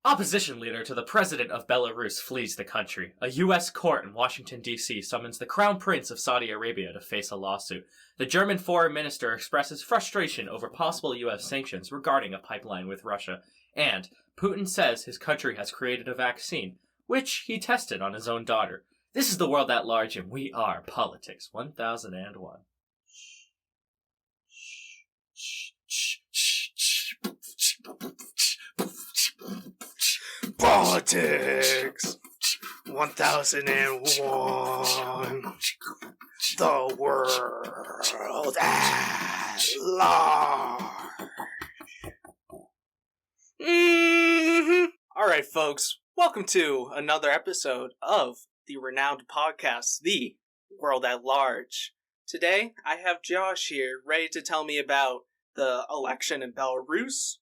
Opposition leader to the president of Belarus flees the country. A U.S. court in Washington, D.C. summons the Crown Prince of Saudi Arabia to face a lawsuit. The German foreign minister expresses frustration over possible U.S. sanctions regarding a pipeline with Russia. And Putin says his country has created a vaccine, which he tested on his own daughter. This is the world at large, and we are Politics 1001. Politics 1001. The world at large. Alright, folks. Welcome to another episode of the renowned podcast, The World at Large. Today, I have Josh here, ready to tell me about the election in Belarus.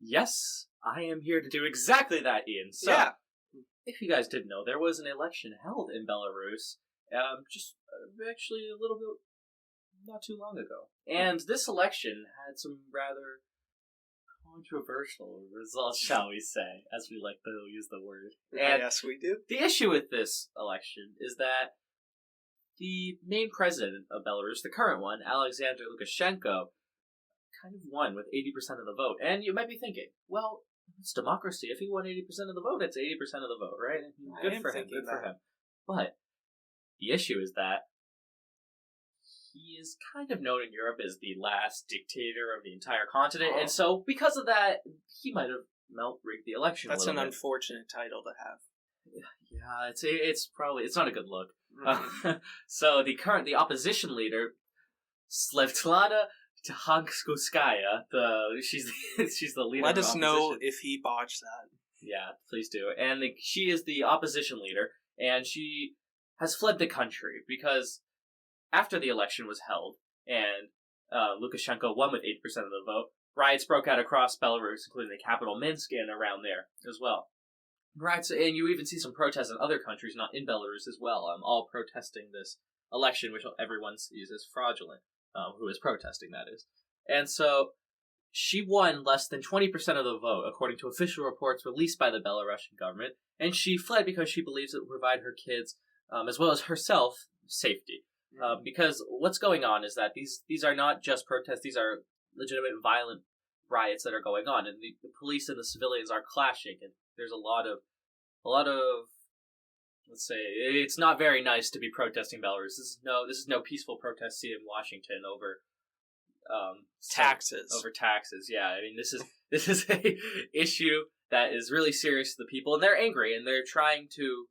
Yes, I am here to do exactly that, Ian. So, if you guys didn't know, there was an election held in Belarus, actually a little bit, not too long ago. And this election had some rather controversial results, shall we say, as we like to use the word. And yes, we do. the issue with this election is that the main president of Belarus, the current one, Alexander Lukashenko, kind of won with 80% of the vote. And you might be thinking, well, it's democracy. If he won 80% of the vote, it's 80% of the vote, right? Good for him. But the issue is that he is kind of known in Europe as the last dictator of the entire continent, and so because of that, he might have rigged the election. That's an unfortunate title to have. Yeah, it's not a good look. So the opposition leader, Svetlana Tikhanovskaya, she's the leader. Let of us know if he botched that. Yeah, please do. And she is the opposition leader, and she has fled the country because after the election was held and Lukashenko won with 80% of the vote, riots broke out across Belarus, including the capital Minsk and around there as well. Riots, and you even see some protests in other countries, not in Belarus as well, all protesting this election, which everyone sees as fraudulent. Who is protesting, that is. And so she won less than 20% of the vote, according to official reports released by the Belarusian government, and she fled because she believes it will provide her kids, as well as herself, safety. Because what's going on is that these are not just protests, these are legitimate violent riots that are going on, and the police and the civilians are clashing, and there's a lot of let's say, it's not very nice to be protesting Belarus. This is no peaceful protest seen in Washington over taxes. Over taxes, yeah. I mean, this is a issue that is really serious to the people, and they're angry, and they're trying to,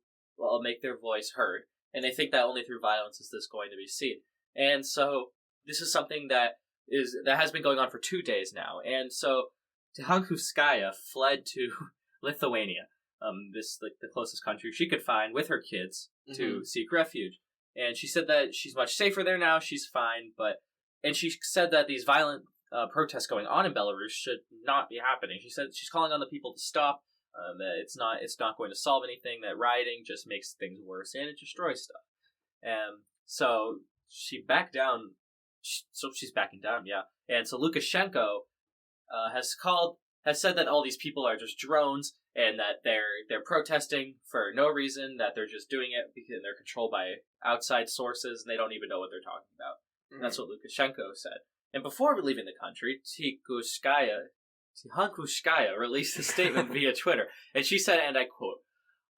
make their voice heard, and they think that only through violence is this going to be seen. And so this is something that has been going on for 2 days now. And so Tikhanovskaya fled to Lithuania. The closest country she could find with her kids to seek refuge. And she said that she's much safer there now, she's fine, and she said that these violent protests going on in Belarus should not be happening. She said she's calling on the people to stop, that it's not going to solve anything, that rioting just makes things worse, and it destroys stuff. So she backed down, she's backing down, yeah. And so Lukashenko has said that all these people are just drones, and that they're protesting for no reason, that they're just doing it because they're controlled by outside sources, and they don't even know what they're talking about. Mm-hmm. That's what Lukashenko said. And before leaving the country, Tikhanovskaya released a statement via Twitter, and she said, and I quote,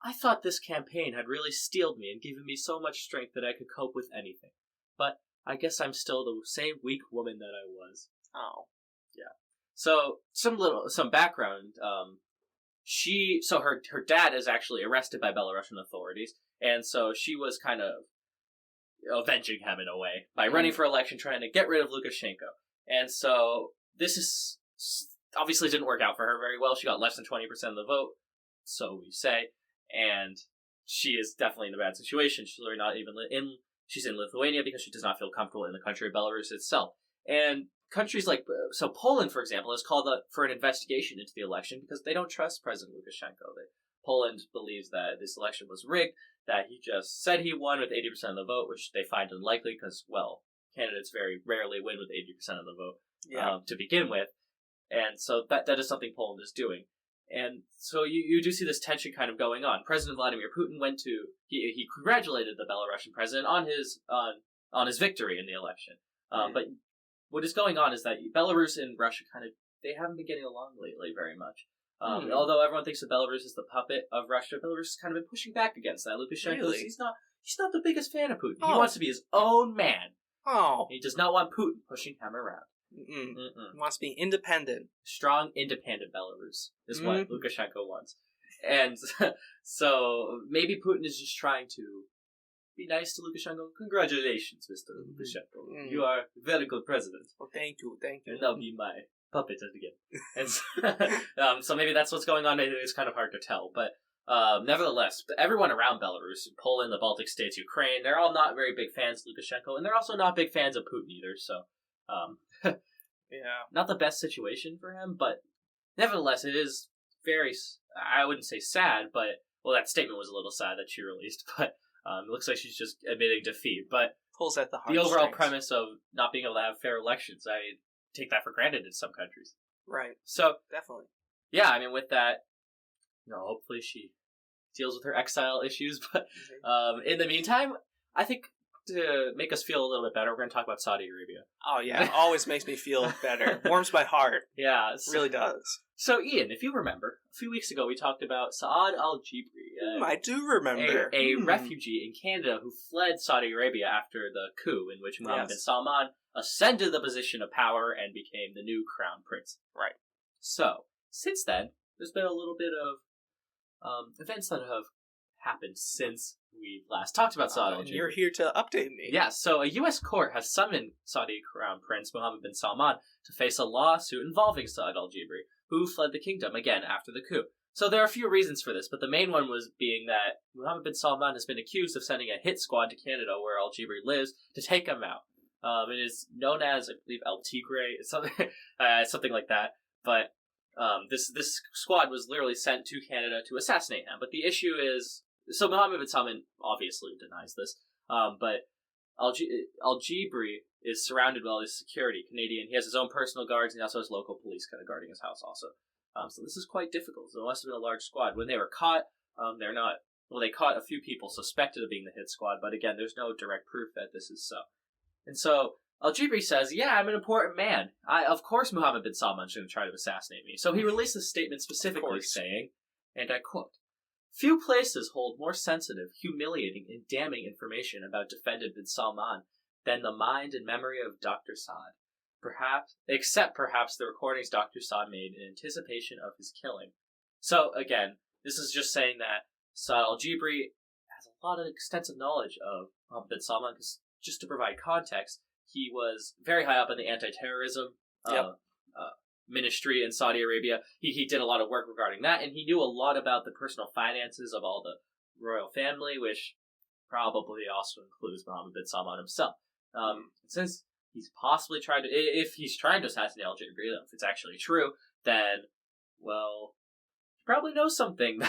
"I thought this campaign had really steeled me and given me so much strength that I could cope with anything. But I guess I'm still the same weak woman that I was." Oh. Yeah. So, some background, her dad is actually arrested by Belarusian authorities, and so she was kind of avenging him in a way by running for election, trying to get rid of Lukashenko. And so this obviously didn't work out for her very well. She got less than 20% of the vote, so we say, and she is definitely in a bad situation. She's in Lithuania because she does not feel comfortable in the country of Belarus itself. And countries like, Poland, for example, has called for an investigation into the election because they don't trust President Lukashenko. Poland believes that this election was rigged, that he just said he won with 80% of the vote, which they find unlikely because, candidates very rarely win with 80% of the vote to begin with. And so that is something Poland is doing. And so you do see this tension kind of going on. President Vladimir Putin he congratulated the Belarusian president on his victory in the election. But what is going on is that Belarus and Russia they haven't been getting along lately very much. Although everyone thinks that Belarus is the puppet of Russia, Belarus has kind of been pushing back against that. Lukashenko, really? he's not the biggest fan of Putin. He wants to be his own man. Oh. He does not want Putin pushing him around. He wants to be independent. Strong, independent Belarus is what Lukashenko wants. And so maybe Putin is just trying to be nice to Lukashenko. Congratulations, Mr. Lukashenko. You are a very good president. Well, thank you. And I'll be my puppet again. And so maybe that's what's going on. Maybe it's kind of hard to tell. But nevertheless, everyone around Belarus, Poland, the Baltic states, Ukraine, they're all not very big fans of Lukashenko. And they're also not big fans of Putin either. So, not the best situation for him. But nevertheless, it is very, I wouldn't say sad, but, well, that statement was a little sad that she released. But it looks like she's just admitting defeat. But pulls at the overall premise of not being able to have fair elections, I take that for granted in some countries. Right. So definitely. Yeah, I mean, with that, hopefully she deals with her exile issues. But in the meantime, I think to make us feel a little bit better, we're going to talk about Saudi Arabia. Oh, yeah. It always makes me feel better. Warms my heart. Yeah. It really does. So, Ian, if you remember, a few weeks ago we talked about Saad al-Jibri. I do remember. A refugee in Canada who fled Saudi Arabia after the coup in which Mohammed bin Salman ascended the position of power and became the new crown prince. Right. So, since then, there's been a little bit of events that have happened since we last talked about Saad al-Jibri. You're here to update me. Yeah, so a U.S. court has summoned Saudi Crown Prince Mohammed bin Salman to face a lawsuit involving Saad al-Jibri, who fled the kingdom again after the coup. So there are a few reasons for this, but the main one was being that Mohammed bin Salman has been accused of sending a hit squad to Canada where al-Jibri lives to take him out. It is known as, I believe, El Tigre, something like that. But this squad was literally sent to Canada to assassinate him. But the issue is, so Mohammed bin Salman obviously denies this, but al-Jibri is surrounded by all his security, Canadian. He has his own personal guards, and he also has local police kind of guarding his house also. So this is quite difficult. So it must have been a large squad. When they were caught, they caught a few people suspected of being the hit squad, but again, there's no direct proof that this is so. And so al-Jibri says, yeah, I'm an important man. Of course Mohammed bin Salman is going to try to assassinate me. So he released a statement specifically saying, and I quote, "Few places hold more sensitive, humiliating, and damning information about defendant bin Salman than the mind and memory of Dr. Saad. Except perhaps the recordings Dr. Saad made in anticipation of his killing." So, again, this is just saying that Saad al-Jibri has a lot of extensive knowledge of Mohammed bin Salman, because just to provide context, he was very high up in the anti-terrorism ministry in Saudi Arabia. He did a lot of work regarding that, and he knew a lot about the personal finances of all the royal family, which probably also includes Mohammed bin Salman himself. Since he's possibly if he's trying to assassinate al-Jibri, if it's actually true, then, well, he probably knows something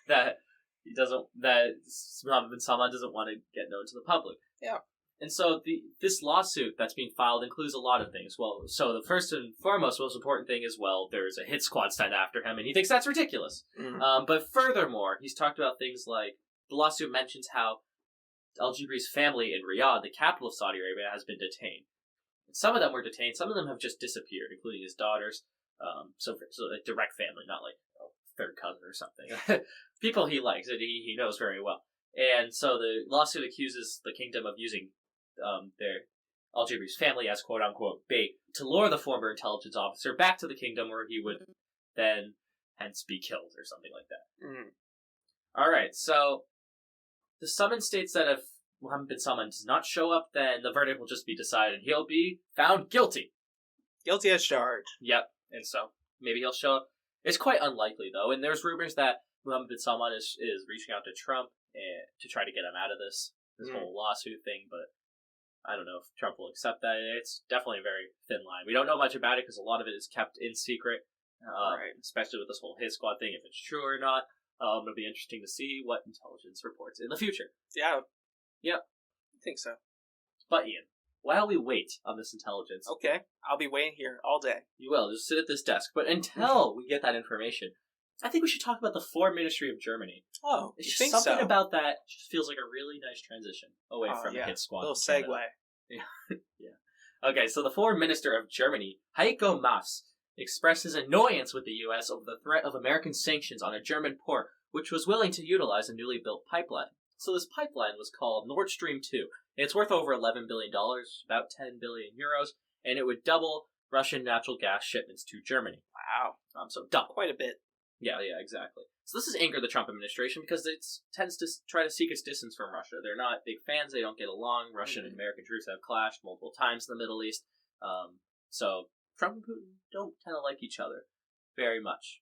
that Mohammed bin Salman doesn't want to get known to the public. Yeah. And so this lawsuit that's being filed includes a lot of things. Well, so the first and foremost, most important thing is, well, there's a hit squad sent after him, and he thinks that's ridiculous. But furthermore, he's talked about things like, the lawsuit mentions how al-Jibri's family in Riyadh, the capital of Saudi Arabia, has been detained. Some of them were detained, some of them have just disappeared, including his daughters. So like direct family, not like third cousin or something. People he likes, that he knows very well. And so the lawsuit accuses the kingdom of using their al-Jibri's family as quote-unquote bait to lure the former intelligence officer back to the kingdom, where he would then hence be killed or something like that. Alright, so the summons states that if Mohammed bin Salman does not show up, then the verdict will just be decided. He'll be found guilty. Guilty as charged. Yep, and so maybe he'll show up. It's quite unlikely, though, and there's rumors that Mohammed bin Salman is reaching out to Trump to try to get him out of this whole lawsuit thing, but I don't know if Trump will accept that. It's definitely a very thin line. We don't know much about it because a lot of it is kept in secret, right. Especially with this whole hit squad thing, if it's true or not. It'll be interesting to see what intelligence reports in the future. Yeah. Yep. I think so. But Ian, while we wait on this intelligence... Okay, I'll be waiting here all day. You will. Just sit at this desk. But until we get that information, I think we should talk about the Foreign Ministry of Germany. Oh, It's you just think something so? about that just feels like a really nice transition away from yeah. a hit squad. Little from Canada. segue. Yeah. Okay, so the Foreign Minister of Germany, Heiko Maas, expressed his annoyance with the U.S. over the threat of American sanctions on a German port, which was willing to utilize a newly built pipeline. So this pipeline was called Nord Stream 2. And it's worth over $11 billion, about 10 billion euros, and it would double Russian natural gas shipments to Germany. Wow. So double. Quite a bit. Yeah, exactly. So this has angered the Trump administration because it tends to try to seek its distance from Russia. They're not big fans. They don't get along. Russian and American troops have clashed multiple times in the Middle East. So Trump and Putin don't tend to like each other very much.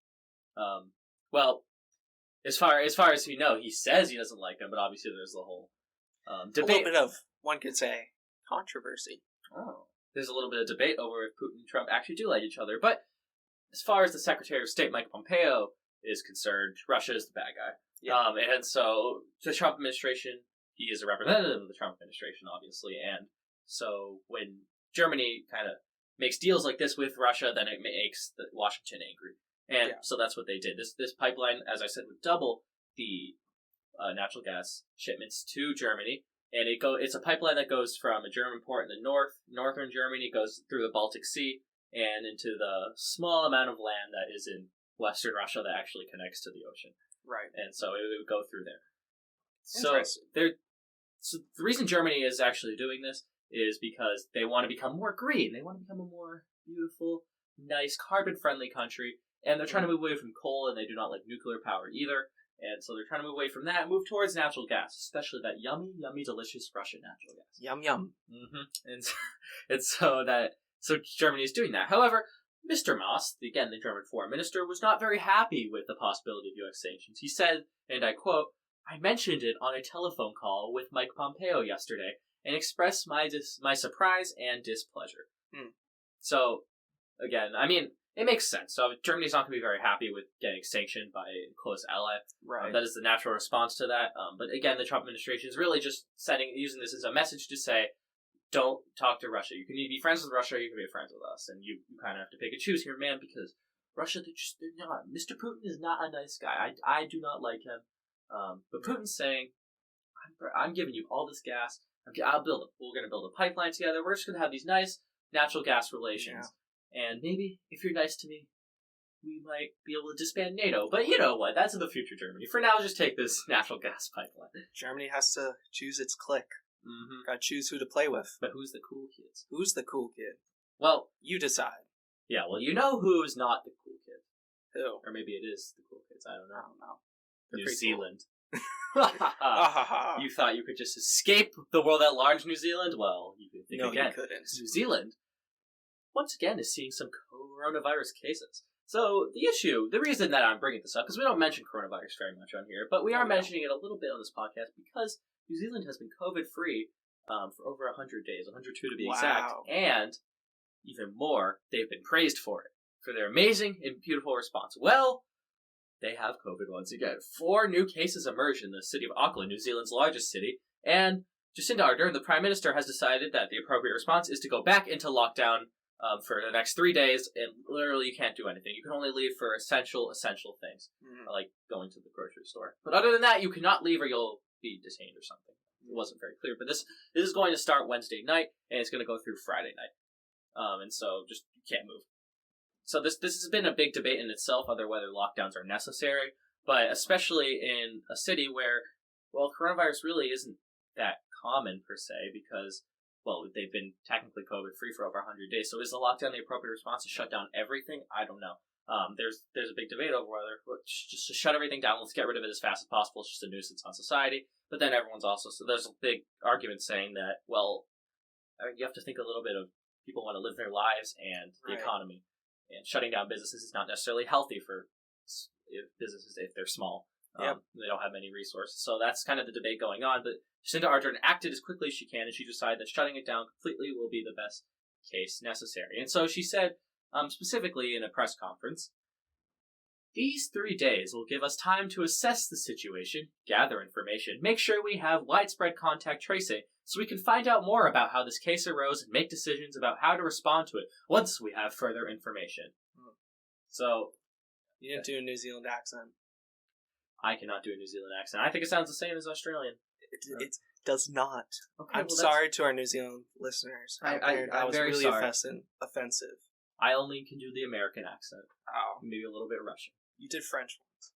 Well, as far as we know, he says he doesn't like them, but obviously there's the whole debate. A little bit of, one could say, controversy. Oh. There's a little bit of debate over if Putin and Trump actually do like each other, but as far as the Secretary of State, Mike Pompeo, is concerned, Russia is the bad guy. Yeah. And so the Trump administration, he is a representative of the Trump administration, obviously, and so when Germany kind of makes deals like this with Russia, then it makes Washington angry. And so that's what they did. This pipeline, as I said, would double the natural gas shipments to Germany. And it's a pipeline that goes from a German port in the northern Germany, goes through the Baltic Sea, and into the small amount of land that is in western Russia that actually connects to the ocean. Right. And so it would go through there. Interesting. So the reason Germany is actually doing this is because they want to become more green. They want to become a more beautiful, nice, carbon-friendly country. And they're trying to move away from coal, and they do not like nuclear power either. And so they're trying to move away from that and move towards natural gas, especially that yummy, yummy, delicious Russian natural gas. Yum, yum. Mm-hmm. And so Germany is doing that. However, Mr. Maas, again, the German foreign minister, was not very happy with the possibility of U.S. sanctions. He said, and I quote, "I mentioned it on a telephone call with Mike Pompeo yesterday and expressed my surprise and displeasure." So, again, I mean, it makes sense. So Germany's not going to be very happy with getting sanctioned by a close ally. Right. That is the natural response to that. But again, the Trump administration is really just using this as a message to say, don't talk to Russia. You can either be friends with Russia or you can be friends with us. And you kind of have to pick and choose here, man, because Russia, they're not. Mr. Putin is not a nice guy. I do not like him. But Putin's saying, I'm giving you all this gas. We're going to build a pipeline together. We're just going to have these nice natural gas relations. Yeah. And maybe, if you're nice to me, we might be able to disband NATO. But you know what? That's in the future, Germany. For now, just take this natural gas pipeline. Germany has to choose its clique. Mm-hmm. Gotta choose who to play with. But who's the cool kids? Who's the cool kid? Well, you decide. Yeah, well, you know who's not the cool kid. Who? Or maybe it is the cool kids. I don't know. They're New Zealand. Cool. You thought you could just escape the world at large, New Zealand? Well, you could think again. You couldn't. New Zealand, once again, is seeing some coronavirus cases. So the reason that I'm bringing this up, because we don't mention coronavirus very much on here, but we are mentioning it a little bit on this podcast because New Zealand has been COVID-free for over 100 days, 102 to be exact, and even more, they've been praised for it, for their amazing and beautiful response. Well, they have COVID once again. 4 new cases emerged in the city of Auckland, New Zealand's largest city, and Jacinda Ardern, the Prime Minister, has decided that the appropriate response is to go back into lockdown for the next 3 days, and literally you can't do anything. You can only leave for essential things, like going to the grocery store. But other than that, you cannot leave or you'll be detained or something. It wasn't very clear, but this is going to start Wednesday night, and it's going to go through Friday night. And so just you can't move. So this has been a big debate in itself, whether lockdowns are necessary, but especially in a city where, well, coronavirus really isn't that common per se, because, well, they've been technically COVID-free for over 100 days. So is the lockdown the appropriate response to shut down everything? I don't know. There's a big debate over whether just to shut everything down, let's get rid of it as fast as possible. It's just a nuisance on society. But then there's a big argument saying that, well, you have to think a little bit of people want to live their lives and the economy. And shutting down businesses is not necessarily healthy for businesses if they're small. They don't have many resources. So that's kind of the debate going on. But Jacinda Ardern acted as quickly as she can, and she decided that shutting it down completely will be the best case necessary. And so she said, specifically in a press conference, "These 3 days will give us time to assess the situation, gather information, make sure we have widespread contact tracing, so we can find out more about how this case arose and make decisions about how to respond to it once we have further information." So, You didn't do a New Zealand accent. I cannot do a New Zealand accent. I think it sounds the same as Australian. It does not. Okay, I'm sorry to our New Zealand listeners. I'm was very really sorry. offensive. I only can do the American accent. Oh. Maybe a little bit Russian. You did French once.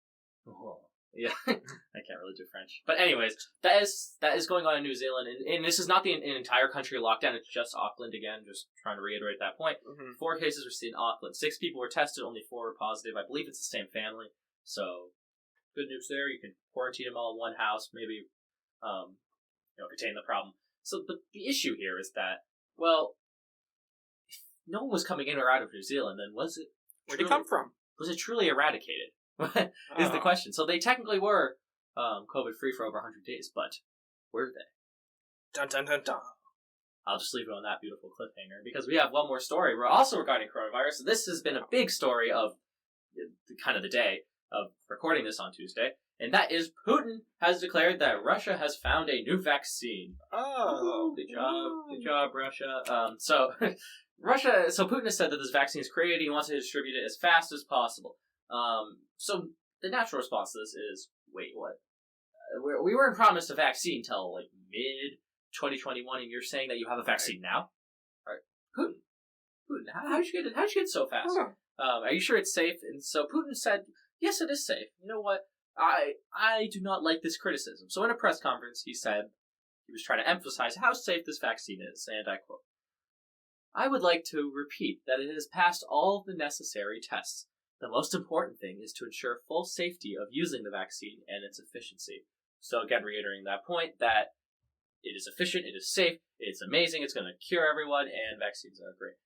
Oh. Yeah, I can't really do French. But anyways, that is going on in New Zealand, and this is not an entire country lockdown. It's just Auckland again. Just trying to reiterate that point. 4 cases were seen in Auckland. 6 people were tested. Only 4 were positive. I believe it's the same family. So good news there. You can quarantine them all in one house. Maybe contain the problem. So the issue here is that, well, if no one was coming in or out of New Zealand, then where'd it come from? Was it truly eradicated? Is the question. So they technically were COVID-free for over 100 days, but were they? Dun dun dun dun. I'll just leave it on that beautiful cliffhanger, because we have one more story. We're also regarding coronavirus. So this has been a big story of the day of recording this on Tuesday, and that is Putin has declared that Russia has found a new vaccine. Oh. Good job, Russia. So Putin has said that this vaccine is created. He wants to distribute it as fast as possible. So the natural response to this is, wait, what? We weren't promised a vaccine till like mid 2021, and you're saying that you have a vaccine now? All right, Putin, how'd you get it so fast? Are you sure it's safe? And so Putin said, yes, it is safe. You know what? I do not like this criticism. So in a press conference, he said he was trying to emphasize how safe this vaccine is, and I quote, "I would like to repeat that it has passed all the necessary tests. The most important thing is to ensure full safety of using the vaccine and its efficiency." So again, reiterating that point, that it is efficient, it is safe, it's amazing, it's going to cure everyone, and vaccines are great.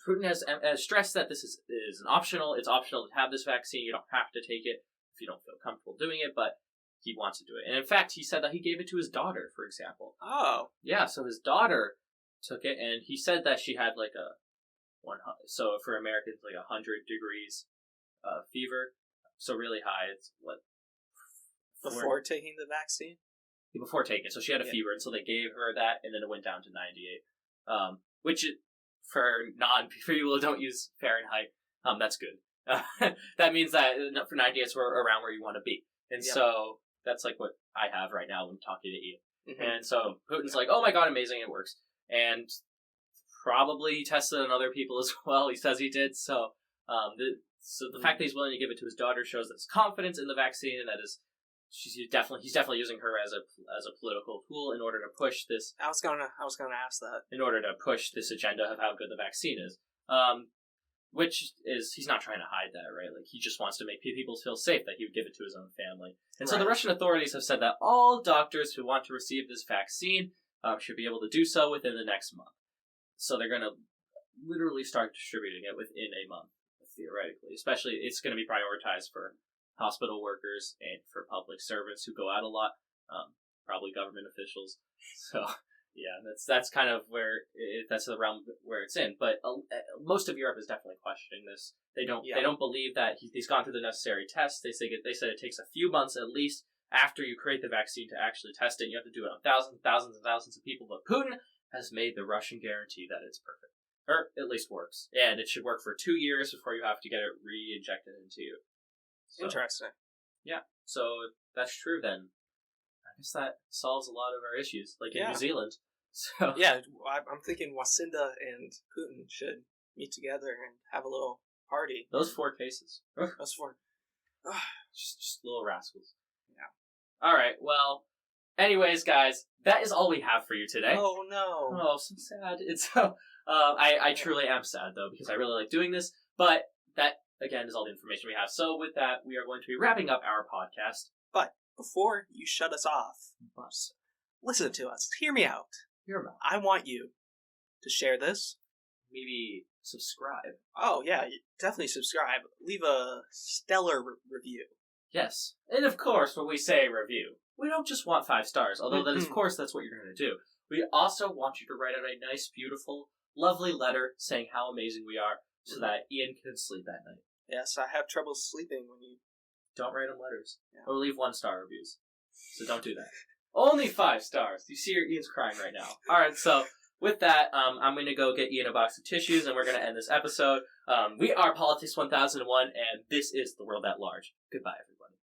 Putin has stressed that this is an optional. It's optional to have this vaccine. You don't have to take it if you don't feel comfortable doing it, but he wants to do it. And in fact, he said that he gave it to his daughter, for example. Oh. Yeah, so his daughter took it, and he said that she had like so for Americans, like 100 degrees fever, so really high. It's what? Before taking the vaccine? Before taking it. So she had a fever, and so they gave her that, and then it went down to 98. Which, for people who don't use Fahrenheit, that's good. That means that for 98, it's around where you want to be. And so that's like what I have right now when talking to Ian. Mm-hmm. And so Putin's like, oh my god, amazing, it works. And probably he tested on other people as well. He says he did. So the fact that he's willing to give it to his daughter shows that his confidence in the vaccine, and that he's definitely using her as a political tool in order to push this. I was gonna ask that. In order to push this agenda of how good the vaccine is, which is, he's not trying to hide that, right? Like, he just wants to make people feel safe that he would give it to his own family. And so the Russian authorities have said that all doctors who want to receive this vaccine should be able to do so within the next month. So they're going to literally start distributing it within a month, theoretically. Especially, it's going to be prioritized for hospital workers and for public servants who go out a lot, probably government officials. So yeah, that's kind of that's the realm where it's in. But most of Europe is definitely questioning this. They don't believe that he's gone through the necessary tests. They said it takes a few months at least after you create the vaccine to actually test it. You have to do it on thousands and thousands and thousands of people. But Putin has made the Russian guarantee that it's perfect, or at least works, and it should work for 2 years before you have to get it re-injected into you. So, interesting. Yeah. So if that's true, then I guess that solves a lot of our issues, like in New Zealand. So yeah, I'm thinking Jacinda and Putin should meet together and have a little party. Those 4 cases. Those 4. just little rascals. Yeah. All right. Well, anyways, guys, that is all we have for you today. Oh no. Oh, so sad. It's so. I truly am sad though, because I really like doing this. But that again is all the information we have. So with that, we are going to be wrapping up our podcast. But before you shut us off, listen to us. Hear me out. I want you to share this. Maybe subscribe. Oh, yeah, definitely subscribe. Leave a stellar review. Yes. And of course, when we say review, we don't just want 5 stars, although that, of course, that's what you're going to do. We also want you to write out a nice, beautiful, lovely letter saying how amazing we are so that Ian can sleep at night. Yes, I have trouble sleeping when you... Don't write him letters. Yeah. Or leave 1-star reviews. So don't do that. Only 5 stars. You see, Ian's crying right now. All right, so with that, I'm going to go get Ian a box of tissues, and we're going to end this episode. We are Politics 1001, and this is the world at large. Goodbye, everybody.